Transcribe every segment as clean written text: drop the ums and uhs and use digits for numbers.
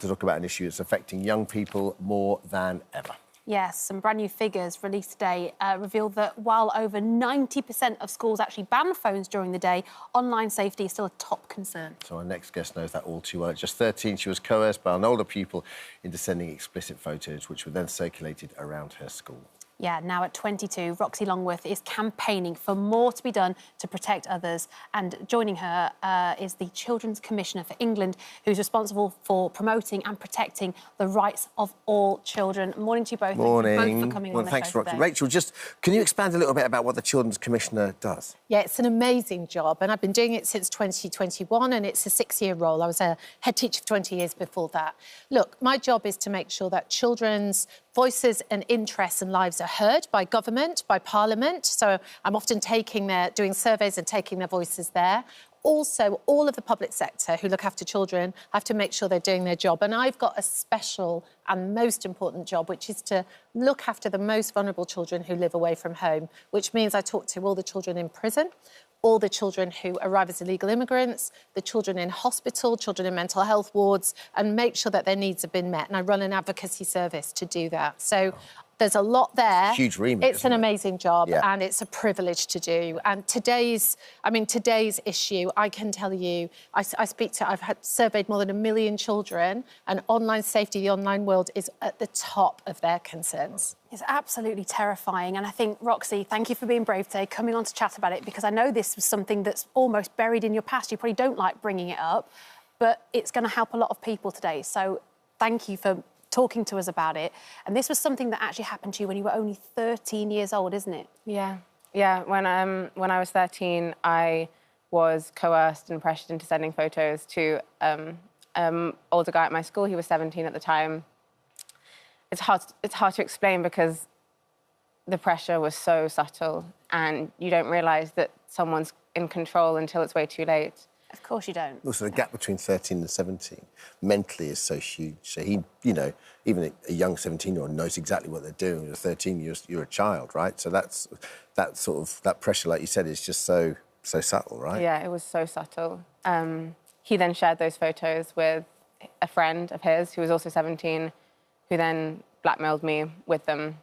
To talk about an issue that's affecting young people more than ever. Yes, some brand new figures released today reveal that while over 90% of schools actually ban phones during the day, online safety is still a top concern. So our next guest knows that all too well. At just 13, she was coerced by an older pupil into sending explicit photos, which were then circulated around her school. Yeah, now at 22, Roxy Longworth is campaigning for more to be done to protect others. And joining her is the Children's Commissioner for England, who's responsible for promoting and protecting the rights of all children. Morning to you both. Morning. Thank you both for coming on the Thanks, show Roxy. today. Rachel, can you expand a little bit about what the Children's Commissioner does? Yeah, it's an amazing job, and I've been doing it since 2021, and it's a 6-year role. I was a head teacher for 20 years before that. Look, my job is to make sure that children's voices and interests and lives are heard by government, by Parliament. So I'm often doing surveys and taking their voices there. Also, all of the public sector who look after children have to make sure they're doing their job. And I've got a special and most important job, which is to look after the most vulnerable children who live away from home, which means I talk to all the children in prison, all the children who arrive as illegal immigrants, the children in hospital, children in mental health wards, and make sure that their needs have been met. And I run an advocacy service to do that. So there's a lot there. Huge remit. It's an amazing job, yeah. And it's a privilege to do. And today's issue, I can tell you, I've surveyed more than 1 million children, and online safety, the online world, is at the top of their concerns. It's absolutely terrifying. And I think, Roxy, thank you for being brave today, coming on to chat about it, because I know this was something that's almost buried in your past. You probably don't like bringing it up, but it's going to help a lot of people today. So thank you for talking to us about it. And this was something that actually happened to you when you were only 13 years old, isn't it? Yeah. When I was 13, I was coerced and pressured into sending photos to older guy at my school. He was 17 at the time. It's hard to explain because the pressure was so subtle, and you don't realise that someone's in control until it's way too late. Of course you don't. Also, the gap between 13 and 17 mentally is so huge. So he, even a young 17-year-old knows exactly what they're doing. You're 13, you're a child, right? So that pressure, like you said, is just so subtle, right? Yeah, it was so subtle. He then shared those photos with a friend of his who was also 17, who then blackmailed me with them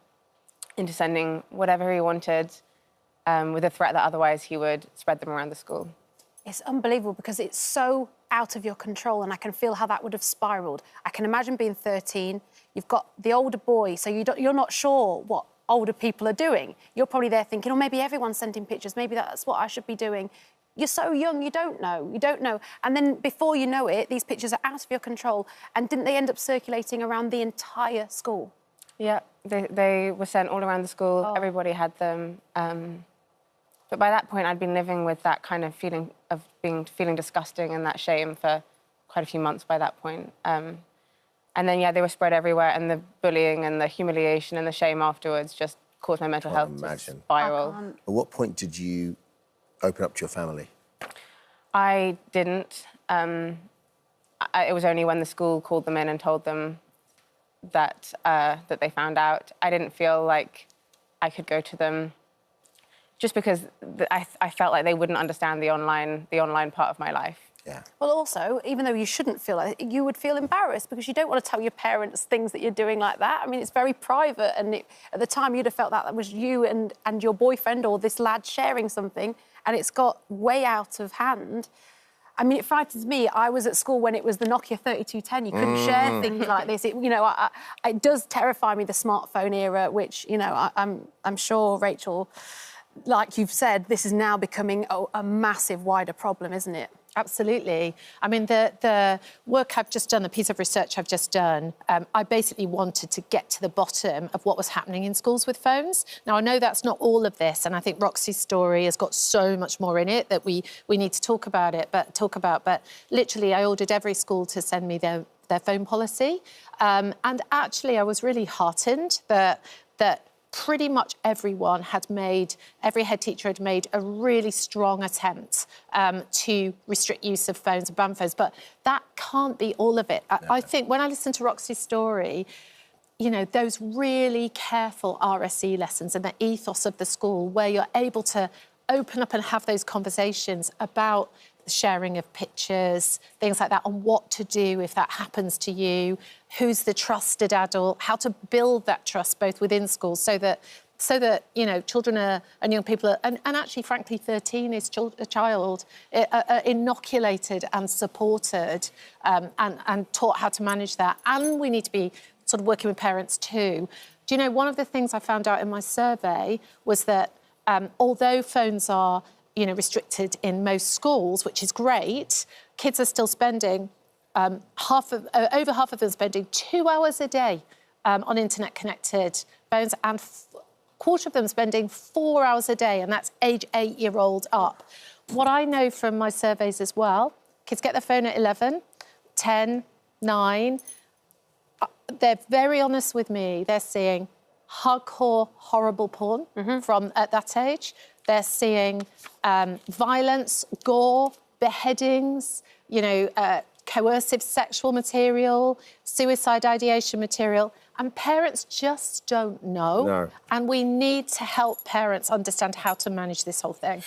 into sending whatever he wanted, with a threat that otherwise he would spread them around the school. It's unbelievable because it's so out of your control, and I can feel how that would have spiralled. I can imagine being 13, you've got the older boy, so you're not sure what older people are doing. You're probably there thinking, oh, maybe everyone's sending pictures, maybe that's what I should be doing. You're so young, you don't know. And then before you know it, these pictures are out of your control. And didn't they end up circulating around the entire school? Yeah, they were sent all around the school. Oh. Everybody had them. But by that point, I'd been living with that kind of feeling of feeling disgusting and that shame for quite a few months by that point. And then, yeah, they were spread everywhere, and the bullying and the humiliation and the shame afterwards just caused my mental health to spiral. At what point did you open up to your family? I didn't. It was only when the school called them in and told them that they found out. I didn't feel like I could go to them, just because I felt like they wouldn't understand the online part of my life. Yeah. Well, also, even though you shouldn't feel like it, you would feel embarrassed because you don't want to tell your parents things that you're doing like that. I mean, it's very private, and at the time you'd have felt that was you and your boyfriend or this lad sharing something, and it's got way out of hand. I mean, it frightens me. I was at school when it was the Nokia 3210. You couldn't share things like this. It does terrify me, the smartphone era, which, I'm sure, Rachel, like you've said, this is now becoming a massive, wider problem, isn't it? Absolutely. I mean, the work I've just done, the piece of research I've just done, I basically wanted to get to the bottom of what was happening in schools with phones. Now, I know that's not all of this, and I think Roxy's story has got so much more in it that we need to talk about. But literally, I ordered every school to send me their phone policy. And actually, I was really heartened that pretty much every head teacher had made a really strong attempt to restrict use of phones and ban phones. But that can't be all of it. I think when I listen to Roxy's story, those really careful RSE lessons and the ethos of the school, where you're able to open up and have those conversations about the sharing of pictures, things like that, on what to do if that happens to you, who's the trusted adult, how to build that trust both within schools so that you know, children and young people are, and actually, frankly, 13 is a child inoculated and supported and taught how to manage that. And we need to be sort of working with parents too. Do you know, one of the things I found out in my survey was that although phones are, you know, restricted in most schools, which is great, kids are still spending over half of them spending 2 hours a day on internet-connected phones, and quarter of them spending 4 hours a day, and that's age 8-year-old up. What I know from my surveys as well, kids get their phone at 11, 10, 9. They're very honest with me. They're seeing hardcore, horrible porn from at that age. They're seeing violence, gore, beheadings, you know, coercive sexual material, suicide ideation material. And parents just don't know. No. And we need to help parents understand how to manage this whole thing.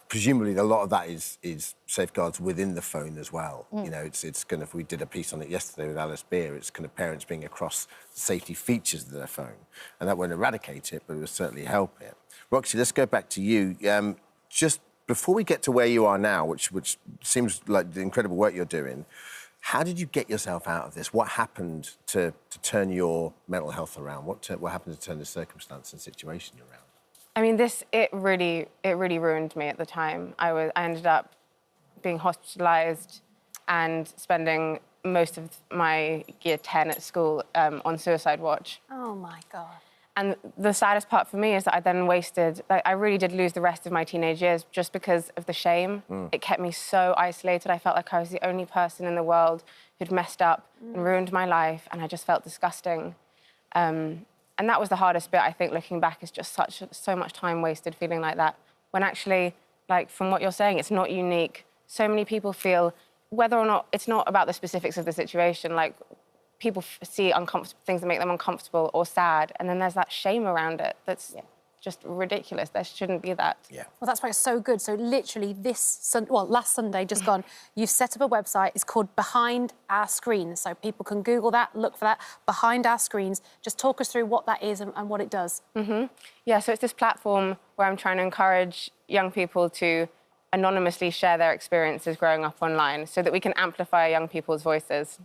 Presumably, a lot of that is safeguards within the phone as well. You know, it's kind of, we did a piece on it yesterday with Alice Beer. It's kind of parents being across the safety features of their phone. And that won't eradicate it, but it will certainly help it. Roxy, let's go back to you. Just before we get to where you are now, which seems like the incredible work you're doing, how did you get yourself out of this? What happened to turn your mental health around? What happened to turn the circumstance and situation around? I mean, it really ruined me at the time. I ended up being hospitalised and spending most of my year 10 at school on suicide watch. Oh, my God. And the saddest part for me is that I then wasted, like, I really did lose the rest of my teenage years just because of the shame. It kept me so isolated. I felt like I was the only person in the world who'd messed up and ruined my life, and I just felt disgusting. And that was the hardest bit, I think, looking back, is just so much time wasted feeling like that. When actually, like, from what you're saying, it's not unique. So many people feel, whether or not, it's not about the specifics of the situation, like, people see things that make them uncomfortable or sad, and then there's that shame around it that's just ridiculous. There shouldn't be that. Yeah. Well, that's why it's so good. So literally last Sunday, just gone, you've set up a website. It's called Behind Our Screens. So people can Google that, look for that, Behind Our Screens. Just talk us through what that is and what it does. Yeah, so it's this platform where I'm trying to encourage young people to anonymously share their experiences growing up online so that we can amplify young people's voices.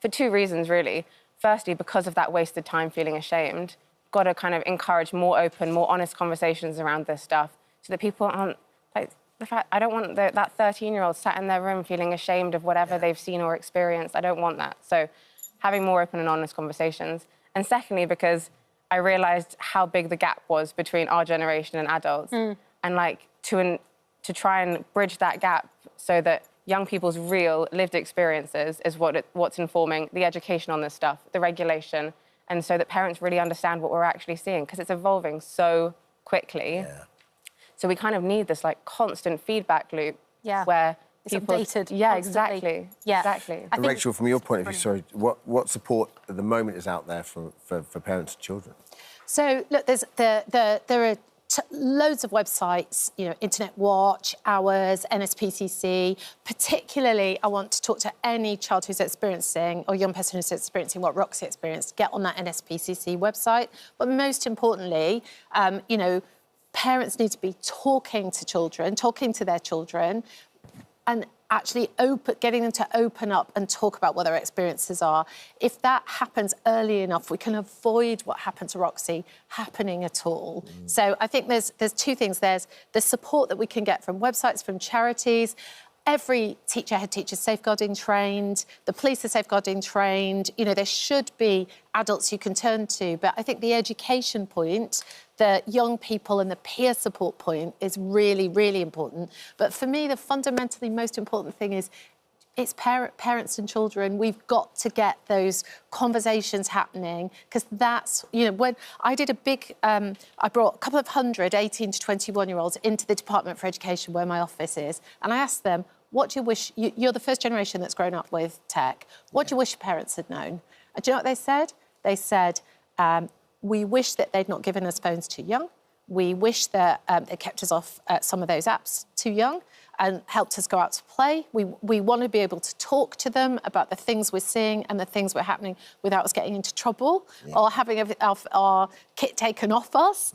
For two reasons, really. Firstly, because of that wasted time feeling ashamed, got to kind of encourage more open, more honest conversations around this stuff so that people aren't, like, the fact, I don't want that 13-year-old sat in their room feeling ashamed of whatever they've seen or experienced. I don't want that. So having more open and honest conversations. And secondly, because I realised how big the gap was between our generation and adults. And, like, to try and bridge that gap so that young people's real lived experiences is what's informing the education on this stuff, the regulation, and so that parents really understand what we're actually seeing, because it's evolving so quickly. Yeah. So we kind of need this, like, constant feedback loop where it's people... updated. Yeah, constantly. exactly. Yeah. Exactly. I think Rachel, from your point of view, sorry, what support at the moment is out there for parents and children? So, look, there are loads of websites, you know, Internet Watch, Ours, NSPCC. Particularly, I want to talk to any child who's experiencing, or young person who's experiencing what Roxy experienced, get on that NSPCC website. But most importantly, you know, parents need to be talking to their children, and actually getting them to open up and talk about what their experiences are. If that happens early enough, we can avoid what happened to Roxy happening at all. So I think there's two things. There's the support that we can get from websites, from charities. Every teacher, head teacher, safeguarding trained. The police are safeguarding trained. You know, there should be adults you can turn to. But I think the education point, the young people and the peer support point is really, really important. But for me, the fundamentally most important thing is it's parents and children. We've got to get those conversations happening, because that's, you know, when I did a big, I brought a couple of hundred 18 to 21-year-olds into the Department for Education, where my office is, and I asked them, what do you wish, you're the first generation that's grown up with tech, what do you wish your parents had known? And do you know what they said? They said, we wish that they'd not given us phones too young. We wish that they kept us off some of those apps too young. and helped us go out to play. We want to be able to talk to them about the things we're seeing and the things we're happening without us getting into trouble or having our kit taken off us.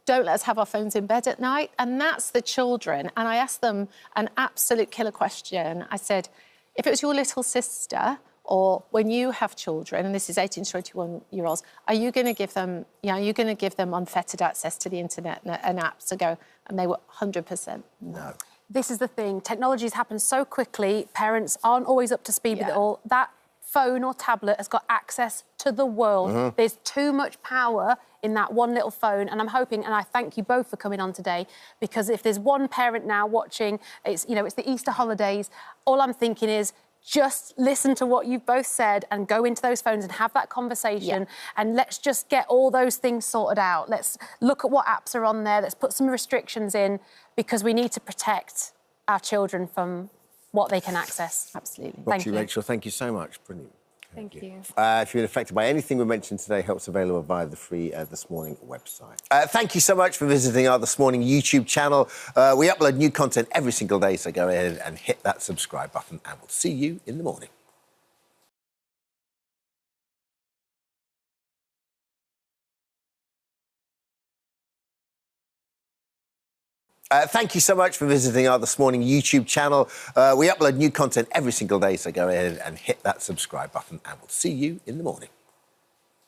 Don't let us have our phones in bed at night. And that's the children. And I asked them an absolute killer question. I said, if it was your little sister, or when you have children, and this is 18 to 21-year-olds, are you going to give them, are you going to give them unfettered access to the internet and apps to go? And they were 100% no. This is the thing. Technology's happened so quickly. Parents aren't always up to speed with it all. That phone or tablet has got access to the world. There's too much power in that one little phone, and I'm hoping, and I thank you both for coming on today, because if there's one parent now watching, it's the Easter holidays, all I'm thinking is, just listen to what you've both said and go into those phones and have that conversation and let's just get all those things sorted out. Let's look at what apps are on there. Let's put some restrictions in because we need to protect our children from what they can access. Absolutely. Roxy, Rachel, thank you so much. Brilliant. Thank you. If you're affected by anything we mentioned today, help's available via the free This Morning website. Thank you so much for visiting our This Morning YouTube channel. We upload new content every single day, so go ahead and hit that subscribe button, and we'll see you in the morning. Thank you so much for visiting our This Morning YouTube channel. We upload new content every single day, so go ahead and hit that subscribe button, and we'll see you in the morning.